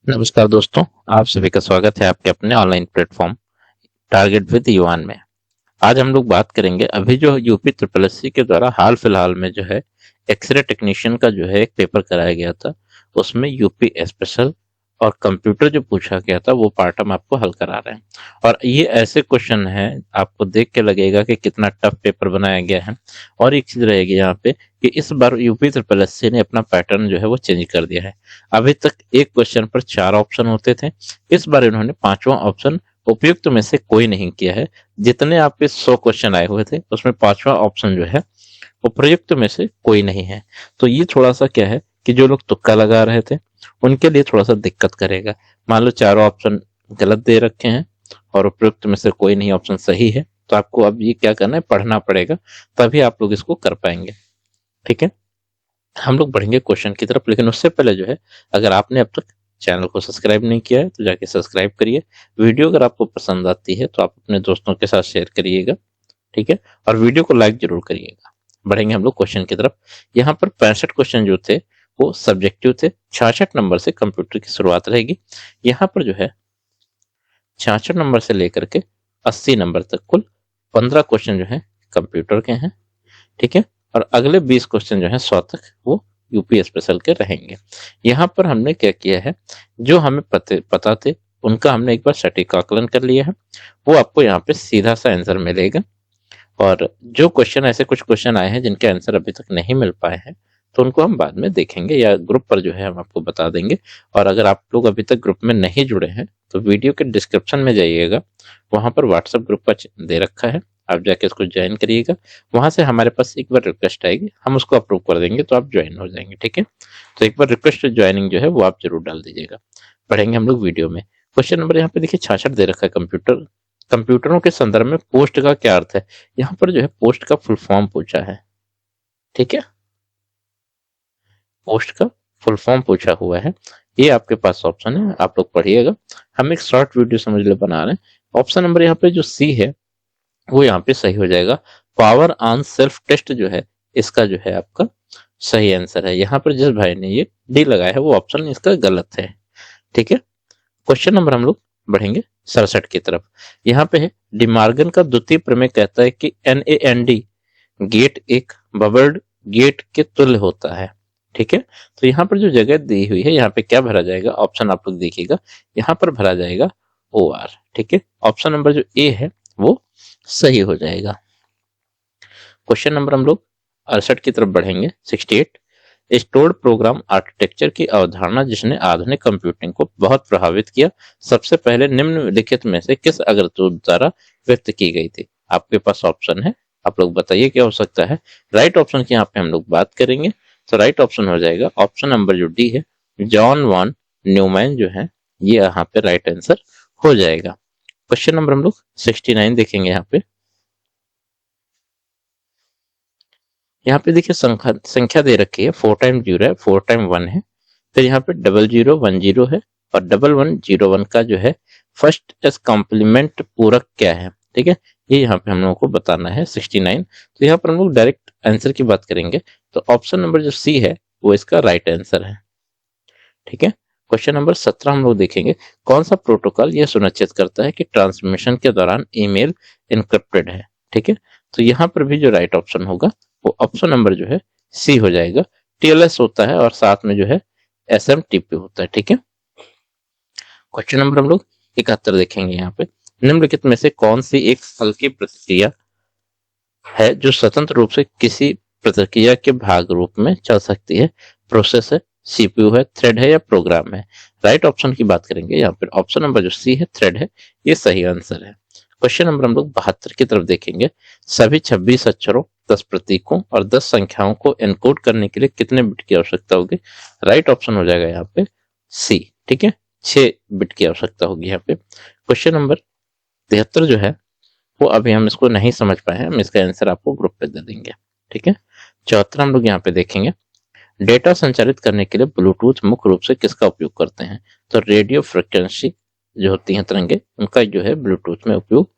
नमस्कार दोस्तों, आप सभी का स्वागत है आपके अपने ऑनलाइन प्लेटफॉर्म टारगेट विद युवान में। आज हम लोग बात करेंगे अभी जो यूपी ट्रिपल एससी के द्वारा हाल फिलहाल में जो है एक्सरे टेक्नीशियन का जो है एक पेपर कराया गया था। उसमें यूपी स्पेशल और कंप्यूटर जो पूछा गया था वो पार्ट हम आपको हल करा रहे हैं। और ये ऐसे क्वेश्चन हैं, आपको देख के लगेगा कि कितना टफ पेपर बनाया गया है। और एक चीज रहेगी यहाँ पे कि इस बार यूपी ट्रिपल एससी ने अपना पैटर्न जो है वो चेंज कर दिया है। अभी तक एक क्वेश्चन पर 4 ऑप्शन होते थे, इस बार इन्होंने 5वां ऑप्शन उपयुक्त में से कोई नहीं किया है। जितने आपके 100 क्वेश्चन आए हुए थे उसमें 5वां ऑप्शन जो है उपयुक्त में से कोई नहीं है। तो ये थोड़ा सा क्या है कि जो लोग तुक्का लगा रहे थे उनके लिए थोड़ा सा दिक्कत करेगा। मान लो चारों ऑप्शन गलत दे रखे हैं और उपयुक्त में से कोई नहीं ऑप्शन सही है, तो आपको अब ये क्या करना है, पढ़ना पड़ेगा, तभी आप लोग इसको कर पाएंगे। ठीक है, हम लोग बढ़ेंगे क्वेश्चन की तरफ, लेकिन उससे पहले जो है, अगर आपने अब तक चैनल को सब्सक्राइब नहीं किया है तो जाके सब्सक्राइब करिए। वीडियो अगर आपको पसंद आती है तो आप अपने दोस्तों के साथ शेयर करिएगा। ठीक है, और वीडियो को लाइक जरूर करिएगा। बढ़ेंगे हम लोग क्वेश्चन की तरफ। यहाँ पर 65 क्वेश्चन जो थे वो सब्जेक्टिव थे। 66 नंबर से कंप्यूटर की शुरुआत रहेगी। यहाँ पर जो है 66 नंबर से लेकर के 80 नंबर तक कुल 15 क्वेश्चन जो है कंप्यूटर के हैं। ठीक है, और अगले 20 क्वेश्चन जो है 100 तक वो यूपी स्पेशल के रहेंगे। यहाँ पर हमने क्या किया है, जो हमें पता थे उनका हमने एक बार सटीक आकलन कर लिया है। वो आपको यहाँ पे सीधा सा आंसर मिलेगा। और जो क्वेश्चन, ऐसे कुछ क्वेश्चन आए हैं जिनके आंसर अभी तक नहीं मिल पाए हैं, तो उनको हम बाद में देखेंगे या ग्रुप पर जो है हम आपको बता देंगे। और अगर आप लोग अभी तक ग्रुप में नहीं जुड़े हैं तो वीडियो के डिस्क्रिप्शन में जाइएगा, वहां पर व्हाट्सएप ग्रुप का दे रखा है, आप जाके उसको ज्वाइन करिएगा। वहां से हमारे पास एक बार रिक्वेस्ट आएगी, हम उसको अप्रूव कर देंगे तो आप ज्वाइन हो जाएंगे। ठीक है, तो एक बार रिक्वेस्ट ज्वाइनिंग जो है वो आप जरूर डाल दीजिएगा। पढ़ेंगे हम लोग वीडियो में। क्वेश्चन नंबर यहाँ पे देखिए 66 दे रखा है। कंप्यूटरों के संदर्भ में पोस्ट का क्या अर्थ है। यहाँ पर जो है पोस्ट का फुल फॉर्म पूछा है। ठीक है, पोस्ट का फुल फॉर्म पूछा हुआ है। ये आपके पास ऑप्शन है, आप लोग पढ़िएगा। हम एक शॉर्ट वीडियो समझ ले बना रहे हैं। ऑप्शन नंबर यहाँ पे जो सी है वो यहाँ पे सही हो जाएगा। पावर ऑन सेल्फ टेस्ट जो है इसका जो है आपका सही आंसर है। यहाँ पर जिस भाई ने ये डी लगाया है वो ऑप्शन इसका गलत है। ठीक है, क्वेश्चन नंबर हम लोग बढ़ेंगे 67 की तरफ। यहाँ पे है, डिमार्गन का द्वितीय प्रमेय कहता है कि NaND गेट एक बबल्ड गेट के तुल्य होता है। ठीक है, तो यहाँ पर जो जगह दी हुई है यहाँ पे क्या भरा जाएगा, ऑप्शन आप लोग देखिएगा, यहाँ पर भरा जाएगा OR। ठीक है, ऑप्शन नंबर जो ए है वो सही हो जाएगा। क्वेश्चन नंबर हम लोग 68 की तरफ बढ़ेंगे 68। स्टोर्ड प्रोग्राम आर्किटेक्चर की अवधारणा जिसने आधुनिक कंप्यूटिंग को बहुत प्रभावित किया, सबसे पहले निम्नलिखित में से किस अग्रदूत द्वारा व्यक्त की गई थी। आपके पास ऑप्शन है, आप लोग बताइए क्या हो सकता है। राइट ऑप्शन की यहाँ पे हम लोग बात करेंगे, तो राइट ऑप्शन हो जाएगा ऑप्शन नंबर जो डी है, जॉन वॉन न्यूमैन जो है, ये यहाँ पे राइट आंसर हो जाएगा। क्वेश्चन नंबर हम लोग 69 देखेंगे। यहाँ पे देखिए संख्या दे रखी है, 4 टाइम 0 है, 4 टाइम 1 है, फिर यहाँ पे 0010 है और 1101 का जो है फर्स्ट एस कॉम्प्लीमेंट पूरक क्या है। ठीक है, ये यहाँ पे हम लोगों को बताना है 69। तो यहाँ पर हम लोग डायरेक्ट आंसर की बात करेंगे, तो ऑप्शन नंबर जो सी है वो इसका राइट आंसर है। ठीक है, क्वेश्चन नंबर 17 हम लोग देखेंगे, कौन सा प्रोटोकॉल यह सुनिश्चित करता है कि ट्रांसमिशन के दौरान ईमेल इनक्रिप्टेड है। ठीक है, तो यहाँ पर भी जो राइट ऑप्शन होगा वो ऑप्शन नंबर जो है सी हो जाएगा। TLS होता है और साथ में जो है SMTP होता है। ठीक है, क्वेश्चन नंबर हम लोग 71 देखेंगे। यहाँ पे निम्नलिखित में से कौन सी एक हल्की प्रतिक्रिया है जो स्वतंत्र रूप से किसी प्रतिक्रिया के भाग रूप में चल सकती है। प्रोसेस है, CPU है, थ्रेड है या प्रोग्राम है। राइट ऑप्शन की बात करेंगे, यहाँ पर ऑप्शन नंबर जो सी है थ्रेड है, ये सही आंसर है। क्वेश्चन नंबर हम लोग 72 की तरफ देखेंगे, सभी 26 अक्षरों 10 प्रतीकों और 10 संख्याओं को एनकोड करने के लिए कितने बिट की आवश्यकता होगी। राइट ऑप्शन हो जाएगा यहाँ पे सी। ठीक है, 6 बिट की आवश्यकता होगी यहाँ पे। क्वेश्चन नंबर 73 जो है वो अभी हम इसको नहीं समझ पाए हैं, हम इसका आंसर आपको ग्रुप पे दे देंगे। ठीक है, 74 हम लोग यहाँ पे देखेंगे, डेटा संचारित करने के लिए ब्लूटूथ मुख्य रूप से किसका उपयोग करते हैं। तो रेडियो फ्रिक्वेंसी जो होती हैं तरंगे, उनका जो है ब्लूटूथ में उपयोग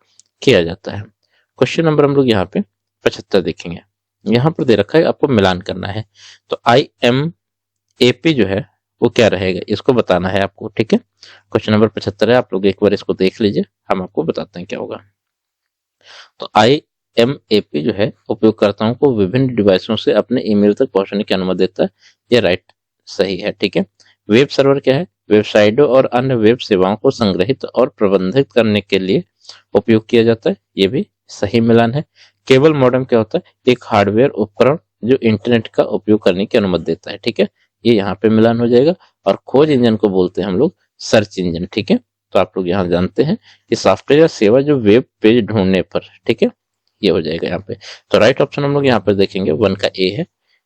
किया जाता है। क्वेश्चन नंबर हम लोग यहाँ पे 75 देखेंगे। यहाँ पर दे रखा है आपको मिलान करना है, तो IMAP जो है वो क्या रहेगा, इसको बताना है आपको। ठीक है, क्वेश्चन नंबर 75 है, आप लोग एक बार इसको देख लीजिए, हम आपको बताते हैं क्या होगा। तो IMAP जो है उपयोगकर्ताओं को विभिन्न डिवाइसों से अपने ईमेल तक पहुंचने की अनुमति देता है। ये राइट सही है। ठीक है, वेब सर्वर क्या है, वेबसाइटों और अन्य वेब सेवाओं को संग्रहित और प्रबंधित करने के लिए उपयोग किया जाता है। ये भी सही मिलान है। केबल मॉडेम क्या होता है, एक हार्डवेयर उपकरण जो इंटरनेट का उपयोग करने की अनुमति देता है। ठीक है, ये यहाँ पे मिलान हो जाएगा। और खोज इंजन को बोलते हैं हम लोग सर्च इंजन। ठीक है, तो आप लोग यहाँ जानते हैं कि सॉफ्टवेयर या सेवा जो वेब पेज ढूंढने पर, ठीक है, ये हो जाएगा यहाँ पे। तो राइट ऑप्शन हम लोग यहाँ पर देखेंगे, 1 का ए है।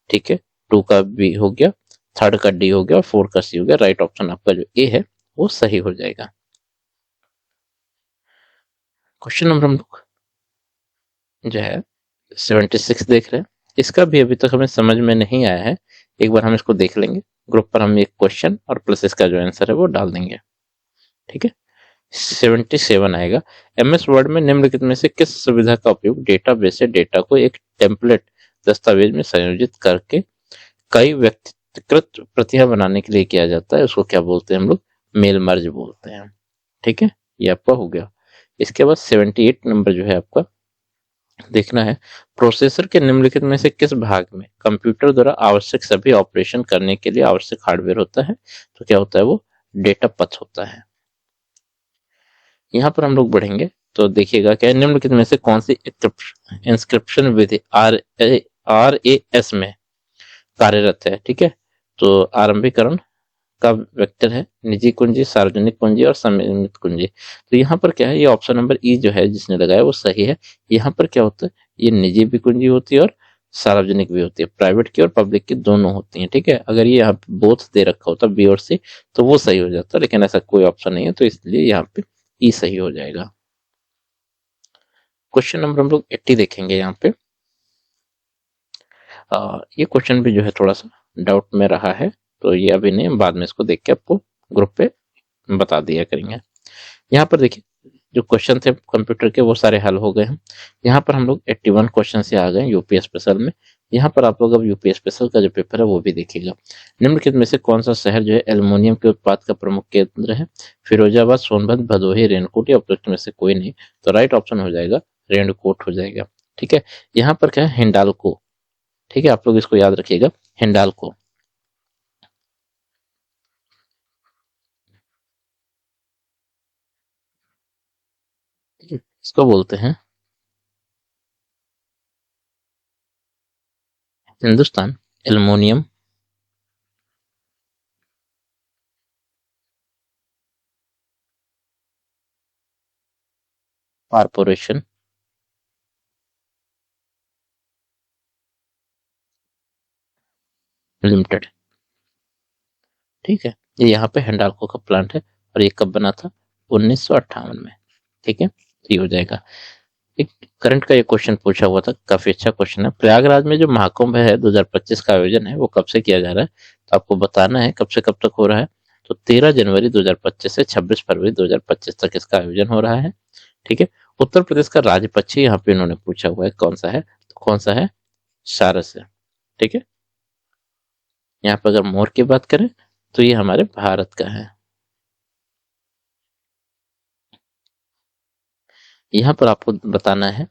ठीक है, 2 का बी हो गया, 3 का डी हो गया और 4 का सी हो गया। राइट ऑप्शन आपका जो ए है वो सही हो जाएगा। क्वेश्चन नंबर हम लोग जो है 76 देख रहे हैं। इसका भी अभी तक हमें समझ में नहीं आया है, एक बार हम इसको देख लेंगे। ग्रुप पर हम एक क्वेश्चन और प्लस इसका जो आंसर है वो डाल देंगे। ठीक है, 77 आएगा। MS वर्ड में निम्नलिखित में से किस सुविधा का उपयोग डेटाबेस से डेटा को एक टेम्पलेट दस्तावेज में संयोजित करके कई व्यक्तिगत प्रतियां बनाने के लिए किया जाता है? उसको क्या बोलते हैं हम लोग, मेल मर्ज बोलते हैं। ठीक है, ये आपका हो गया। इसके बाद 78 नंबर जो है आपका देखना है, प्रोसेसर के निम्नलिखित में से किस भाग में कंप्यूटर द्वारा आवश्यक सभी ऑपरेशन करने के लिए आवश्यक हार्डवेयर होता है? तो क्या होता है, वो डेटा पथ होता है। यहाँ पर हम लोग बढ़ेंगे तो देखिएगा क्या निम्नलिखित में से कौन सी इंस्क्रिप्शन विधि RAS में कार्यरत है? ठीक है, तो आरंभीकरण का वेक्टर है निजी कुंजी, सार्वजनिक कुंजी और सम्मिलित कुंजी। तो यहाँ पर क्या है, ये ऑप्शन नंबर ई जो है जिसने लगाया वो सही है। यहाँ पर क्या होता है, ये निजी भी कुंजी होती है और सार्वजनिक भी होती है, प्राइवेट की और पब्लिक की दोनों होती हैं। ठीक है, अगर ये यहाँ पे बोथ दे रखा होता बी और सी तो वो सही हो जाता, लेकिन ऐसा कोई ऑप्शन नहीं है, तो इसलिए यहाँ पे ई सही हो जाएगा। क्वेश्चन नंबर हम लोग 80 देखेंगे। यहाँ पे ये क्वेश्चन भी जो है थोड़ा सा डाउट में रहा है, तो ये अभी नहीं, बाद में इसको देख के आपको ग्रुप पे बता दिया करेंगे। यहाँ पर देखिए जो क्वेश्चन थे कंप्यूटर के वो सारे हल हो गए हैं। यहाँ पर हम लोग 81 क्वेश्चन से आ गए यूपी स्पेशल में। यहाँ पर आप लोग अब यूपी स्पेशल का जो पेपर है वो भी देखिएगा। निम्नलिखित में से कौन सा शहर जो है एल्युमिनियम के उत्पाद का प्रमुख केंद्र है? फिरोजाबाद, सोनभद्र, भदोही, रेणकोट या उपरोक्त में से कोई नहीं। तो राइट ऑप्शन हो जाएगा रेणकोट हो जाएगा। ठीक है, यहाँ पर क्या है, हिंडाल्को। ठीक है, आप लोग इसको याद रखिएगा, हिंडाल्को। इसको बोलते हैं हिंदुस्तान एल्युमिनियम कॉर्पोरेशन लिमिटेड। ठीक है, ये यहाँ पे हिंडाल्को का प्लांट है और ये कब बना था, 1958 में। ठीक है, तो ये हो जाएगा। एक करंट का ये क्वेश्चन पूछा हुआ था, काफी अच्छा क्वेश्चन है। प्रयागराज में जो महाकुंभ है 2025 का आयोजन है वो कब से किया जा रहा है? तो आपको बताना है कब से कब तक हो रहा है। तो 13 जनवरी 2025 से 26 फरवरी 2025 तक इसका आयोजन हो रहा है। ठीक है, उत्तर प्रदेश का राज्य पक्षी यहाँ पे इन्होंने पूछा हुआ है कौन सा है, तो कौन सा है, सारस है। ठीक है, यहाँ पर अगर मोर की बात करें तो ये हमारे भारत का है। यहाँ पर आपको बताना है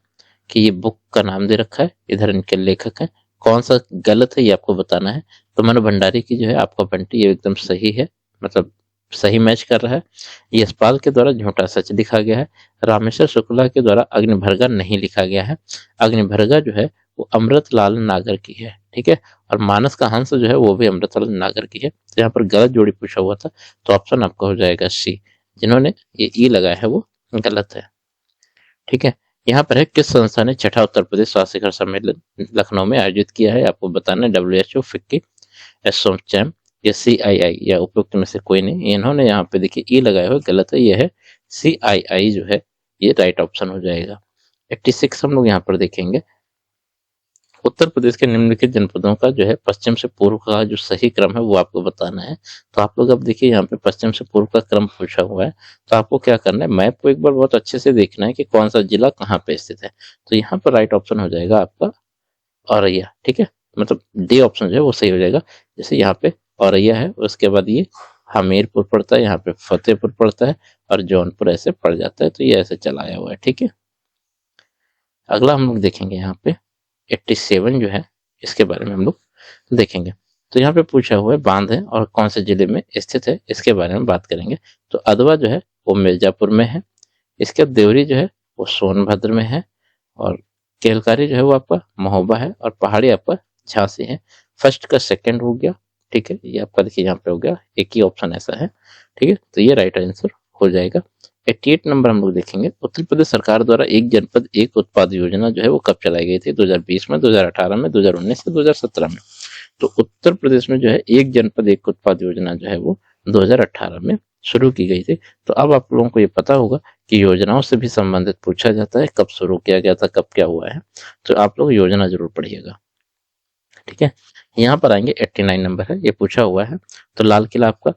कि ये बुक का नाम दे रखा है, इधर इनके लेखक हैं, कौन सा गलत है ये आपको बताना है। तो मनु भंडारी की जो है आपका बंटी ये एकदम सही है, मतलब सही मैच कर रहा है। यशपाल के द्वारा झूठा सच लिखा गया है। रामेश्वर शुक्ला के द्वारा अग्निभर्गा नहीं लिखा गया है। अग्निभर्गा जो है वो अमृतलाल नागर की है। ठीक है, और मानस का हंस जो है वो भी अमृतलाल नागर की है। तो यहाँ पर गलत जोड़ी पूछा हुआ था, तो ऑप्शन आपका हो जाएगा सी। जिन्होंने ये ई लगाया है वो गलत है। ठीक है, यहाँ पर है किस संस्था ने छठा उत्तर प्रदेश स्वास्थ्य शिखर सम्मेलन लखनऊ में आयोजित किया है? आपको बताना है WHO, फिक्की, एसोचैम या CII या उपयुक्त में से कोई नहीं। इन्होंने यहाँ पे देखिए ई लगाया हुआ गलत है, ये है CII जो है ये राइट ऑप्शन हो जाएगा। 86 हम लोग यहाँ पर देखेंगे, उत्तर प्रदेश के निम्नलिखित जनपदों का जो है पश्चिम से पूर्व का जो सही क्रम है वो आपको बताना है। तो आप लोग अब देखिए यहाँ पे पश्चिम से पूर्व का क्रम पूछा हुआ है, तो आपको क्या करना है, मैप को एक बार बहुत अच्छे से देखना है कि कौन सा जिला कहाँ पे स्थित है। तो यहाँ पर राइट ऑप्शन हो जाएगा आपका औरैया। ठीक है, मतलब डी ऑप्शन जो है वो सही हो जाएगा। जैसे यहाँ पे औरैया है, उसके बाद ये हमीरपुर पड़ता है, यहाँ पे फतेहपुर पड़ता है और जौनपुर ऐसे पड़ जाता है। तो ये ऐसे चलाया हुआ है, ठीक है। अगला हम लोग देखेंगे यहाँ पे 87 जो है इसके बारे में हम लोग देखेंगे। तो यहाँ पे पूछा हुआ है बांध है और कौन से जिले में स्थित है, इसके बारे में बात करेंगे। तो अदवा जो है वो मिर्जापुर में है, इसके बाद देवरी जो है वो सोनभद्र में है, और केलकारी जो है वो आपका महोबा है, और पहाड़ी आपका झांसी है। फर्स्ट का सेकंड हो गया, ठीक है, ये आपका देखिए यहाँ पे हो गया, एक ही ऑप्शन ऐसा है, ठीक है। तो ये राइट आंसर हो जाएगा। 88 नंबर हम लोग देखेंगे, उत्तर प्रदेश सरकार द्वारा एक जनपद एक उत्पाद योजना जो है वो कब चलाई गई थी? 2020 में, 2018 में, 2019 से 2017 में। तो उत्तर प्रदेश में जो है एक जनपद एक उत्पाद योजना जो है वो 2018 में शुरू की गई थी। तो अब आप लोगों को ये पता होगा कि योजनाओं से भी संबंधित पूछा जाता है, कब शुरू किया गया था, कब क्या हुआ है। तो आप लोग योजना जरूर पढ़िएगा, ठीक है। यहाँ पर आएंगे 89 नंबर है, ये पूछा हुआ है। तो लाल किला आपका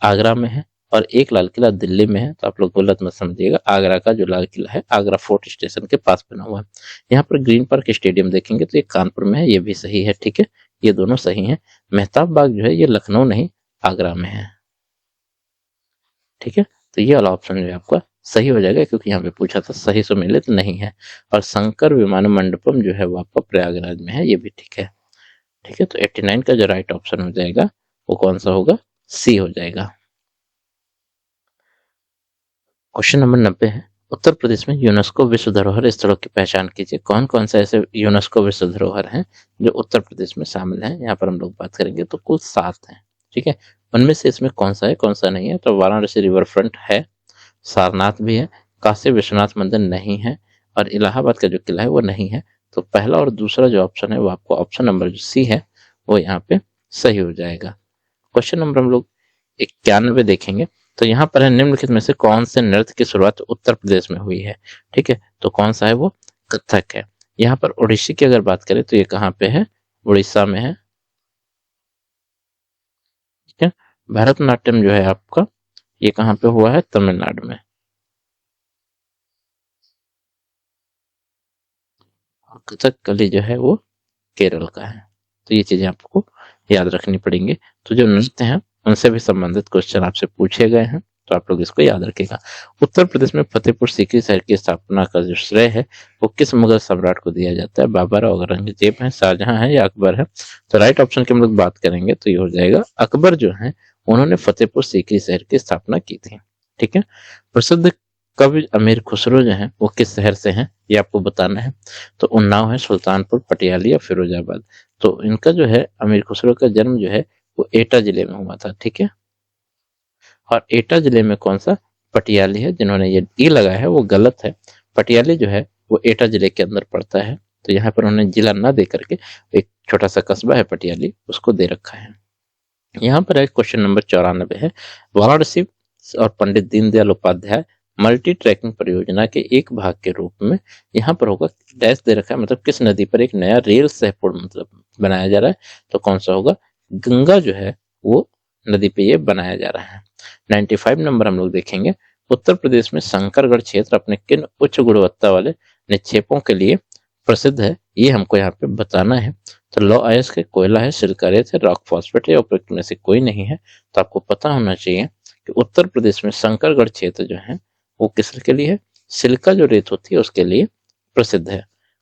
आगरा में है और एक लाल किला दिल्ली में है। तो आप लोग गलत मत समझिएगा, आगरा का जो लाल किला है आगरा फोर्ट स्टेशन के पास बना हुआ है। यहाँ पर ग्रीन पार्क स्टेडियम देखेंगे तो ये कानपुर में है, ये भी सही है, ठीक है, ये दोनों सही है। मेहताब बाग जो है ये लखनऊ नहीं आगरा में है, ठीक है। तो ये वाला ऑप्शन जो है आपका सही हो जाएगा, क्योंकि यहाँ पे पूछा था सही सम्मिलित नहीं है। और शंकर विमान मंडपम जो है वो आपका प्रयागराज में है, ये भी ठीक है, ठीक है। तो 89 का जो राइट ऑप्शन हो जाएगा वो कौन सा होगा? सी हो जाएगा। क्वेश्चन नंबर 90 है, उत्तर प्रदेश में यूनेस्को विश्व धरोहर स्थलों की पहचान कीजिए। कौन कौन से ऐसे यूनेस्को विश्व धरोहर हैं जो उत्तर प्रदेश में शामिल हैं? यहाँ पर हम लोग बात करेंगे तो कुल 7 हैं, ठीक है। उनमें से इसमें कौन सा है कौन सा नहीं है? तो वाराणसी रिवर फ्रंट है, सारनाथ भी है, काशी विश्वनाथ मंदिर नहीं है, और इलाहाबाद का जो किला है वो नहीं है। तो पहला और दूसरा जो ऑप्शन है वो आपको ऑप्शन नंबर जो सी है वो यहाँ पे सही हो जाएगा। क्वेश्चन नंबर हम लोग 91 देखेंगे। तो यहाँ पर है, निम्नलिखित में से कौन से नृत्य की शुरुआत उत्तर प्रदेश में हुई है? ठीक है, तो कौन सा है? वो कथक है। यहाँ पर ओडिसी की अगर बात करें तो ये कहाँ पे है? उड़ीसा में है, ठीक है। भरतनाट्यम जो है आपका ये कहाँ पे हुआ है? तमिलनाडु में। और कथकली जो है वो केरल का है। तो ये चीजें आपको याद रखनी पड़ेंगी। तो जो नृत्य हैं उनसे भी संबंधित क्वेश्चन आपसे पूछे गए हैं, तो आप लोग इसको याद रखेगा। उत्तर प्रदेश में फतेहपुर सीकरी शहर की स्थापना का जो श्रेय है वो किस मुगल सम्राट को दिया जाता है? बाबर, औरंगजेब है, शाहजहां है या अकबर है? तो राइट ऑप्शन की हम लोग बात करेंगे तो ये हो जाएगा अकबर जो है उन्होंने फतेहपुर सीकरी शहर की स्थापना की थी, ठीक है। प्रसिद्ध कवि अमीर खुसरो जो है वो किस शहर से हैं ये आपको बताना है। तो उन्नाव है, सुल्तानपुर, पटियाला या फिरोजाबाद। तो इनका जो है अमीर खुसरो का जन्म जो है वो एटा जिले में हुआ था, ठीक है। और एटा जिले में कौन सा? पटियाली है। जिन्होंने ये ई लगाया है वो गलत है। पटियाली जो है वो एटा जिले के अंदर पड़ता है। तो यहाँ पर उन्होंने जिला ना दे करके एक छोटा सा कस्बा है पटियाली, उसको दे रखा है। यहाँ पर एक क्वेश्चन नंबर 94 है, वाराणसी और पंडित दीनदयाल उपाध्याय मल्टी ट्रैकिंग परियोजना के एक भाग के रूप में यहाँ पर होगा डैश दे रखा है, मतलब किस नदी पर एक नया रेल सह पुल मतलब बनाया जा रहा है? तो कौन सा होगा? गंगा जो है वो नदी पे ये बनाया जा रहा है। 95 नंबर हम लोग देखेंगे, उत्तर प्रदेश में शंकरगढ़ क्षेत्र अपने किन उच्च गुणवत्ता वाले निक्षेपों के लिए प्रसिद्ध है? ये हमको यहाँ पे बताना है। तो लौ अयस्क है, कोयला है, सिलिका रेत है, रॉक फॉस्फेट है, उपयुक्त में से कोई नहीं है। तो आपको पता होना चाहिए कि उत्तर प्रदेश में शंकरगढ़ क्षेत्र जो है वो किसके लिए है? सिलिका जो रेत होती है उसके लिए प्रसिद्ध है।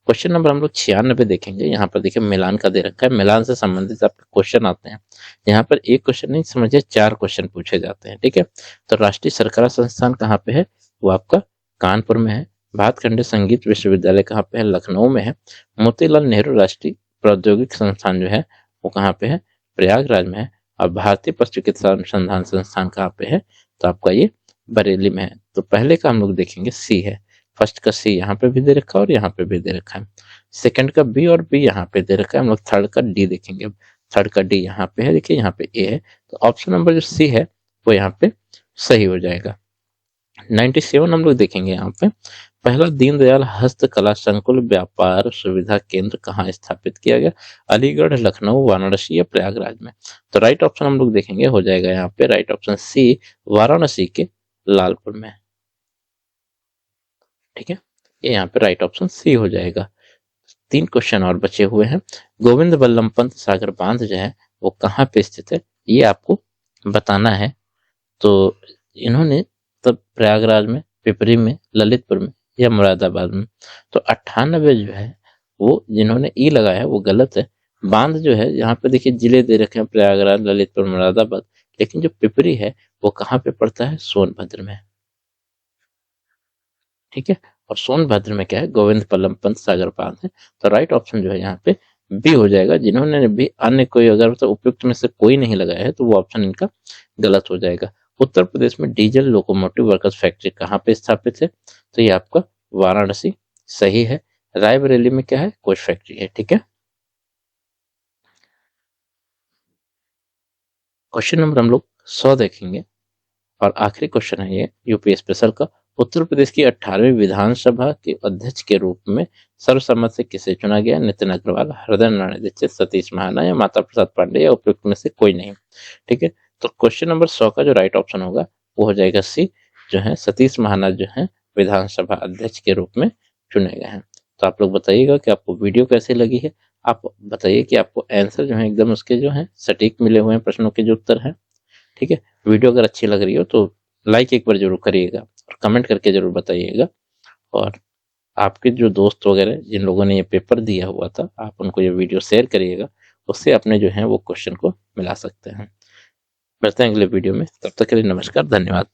क्वेश्चन नंबर हम लोग 96 देखेंगे। यहाँ पर देखिए मिलान का दे रखा है, मिलान से संबंधित आपके क्वेश्चन आते हैं। यहाँ पर एक क्वेश्चन नहीं समझिए, 4 क्वेश्चन पूछे जाते हैं, ठीक है। तो राष्ट्रीय सरकार संस्थान कहाँ पे है? वो आपका कानपुर में है। भातखंडे संगीत विश्वविद्यालय कहाँ पे है? लखनऊ में है। मोतीलाल नेहरू राष्ट्रीय प्रौद्योगिक संस्थान जो है वो कहाँ पे है? प्रयागराज में है। और भारतीय पशु चिकित्सा अनुसंधान संस्थान कहाँ पे है? तो आपका ये बरेली में है। तो पहले का हम लोग देखेंगे सी है, फर्स्ट का सी यहाँ पे भी दे रखा है और यहाँ पे भी दे रखा है। सेकंड का बी और बी यहाँ पे दे रखा है। हम लोग थर्ड का डी देखेंगे। थर्ड का डी यहाँ पे है, देखिए यहाँ पे ए है। तो ऑप्शन नंबर जो सी है वो यहाँ पे सही हो जाएगा। 97 हम लोग देखेंगे। यहाँ पे पहला दीनदयाल हस्तकला संकुल व्यापार सुविधा केंद्र कहाँ स्थापित किया गया? अलीगढ़, लखनऊ, वाराणसी या प्रयागराज में? तो राइट ऑप्शन हम लोग देखेंगे हो जाएगा यहाँ पे राइट ऑप्शन सी, वाराणसी के लालपुर में, ठीक है। ये यहाँ पे राइट ऑप्शन सी हो जाएगा। 3 क्वेश्चन और बचे हुए हैं। गोविंद बल्लभ पंत सागर बांध जो है वो कहाँ पे स्थित है? ये आपको बताना है। तो इन्होंने तब प्रयागराज में, पिपरी में, ललितपुर में या मुरादाबाद में, तो 98 जो है वो जिन्होंने ई लगाया है वो गलत है। बांध जो है यहाँ पे देखिए जिले दे रखे हैं प्रयागराज, ललितपुर, मुरादाबाद, लेकिन जो पिपरी है वो कहाँ पे पड़ता है? सोनभद्र में। ठीक है, और सोनभद्र में क्या है? गोविंद पल्लम पंत सागर बांध है। तो राइट ऑप्शन जो है यहाँ पे बी हो जाएगा। जिन्होंने भी अन्य कोई अगर तो उपयुक्त में से कोई नहीं लगाया है तो वो ऑप्शन इनका गलत हो जाएगा। उत्तर प्रदेश में डीजल लोकोमोटिव वर्कर्स फैक्ट्री कहाँ पे स्थापित है? तो ये आपका वाराणसी सही है। रायबरेली में क्या है? कोच फैक्ट्री है। ठीक है, क्वेश्चन नंबर हम लोग 100 देखेंगे और आखिरी क्वेश्चन है ये यूपी स्पेशल का। उत्तर प्रदेश की 18वीं विधानसभा के अध्यक्ष के रूप में सर्वसम्मत से किसे चुना गया? नितिन अग्रवाल, हृदय नारायण दीक्षित, सतीश महाना या माता प्रसाद पांडे या उपयुक्त में से कोई नहीं। ठीक है, तो क्वेश्चन नंबर 100 का जो राइट ऑप्शन होगा वो हो जाएगा सी, जो है सतीश महाना जो है विधानसभा अध्यक्ष के रूप में चुने गए हैं। तो आप लोग बताइएगा कि आपको वीडियो कैसी लगी है। आप बताइए कि आपको आंसर जो है एकदम उसके जो है सटीक मिले हुए हैं प्रश्नों के जो उत्तर हैं। ठीक है, वीडियो अगर अच्छी लग रही हो तो लाइक एक बार जरूर करिएगा और कमेंट करके जरूर बताइएगा। और आपके जो दोस्त वगैरह जिन लोगों ने ये पेपर दिया हुआ था, आप उनको ये वीडियो शेयर करिएगा, उससे अपने जो है वो क्वेश्चन को मिला सकते हैं। मिलते हैं अगले वीडियो में, तब तक के लिए नमस्कार, धन्यवाद।